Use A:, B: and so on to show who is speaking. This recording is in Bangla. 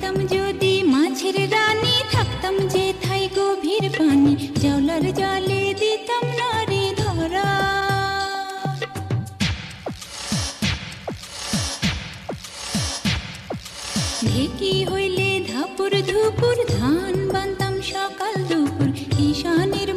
A: হইতাম যদি মাছের রানী, থাকতাম যে থাই গভীর পানি, জাউলার জালে দিতাম নারী ধরা। ঢেকি হইলে ধাপুর ধুপুর, ধান বানতাম সকাল দুপুর, কিষানের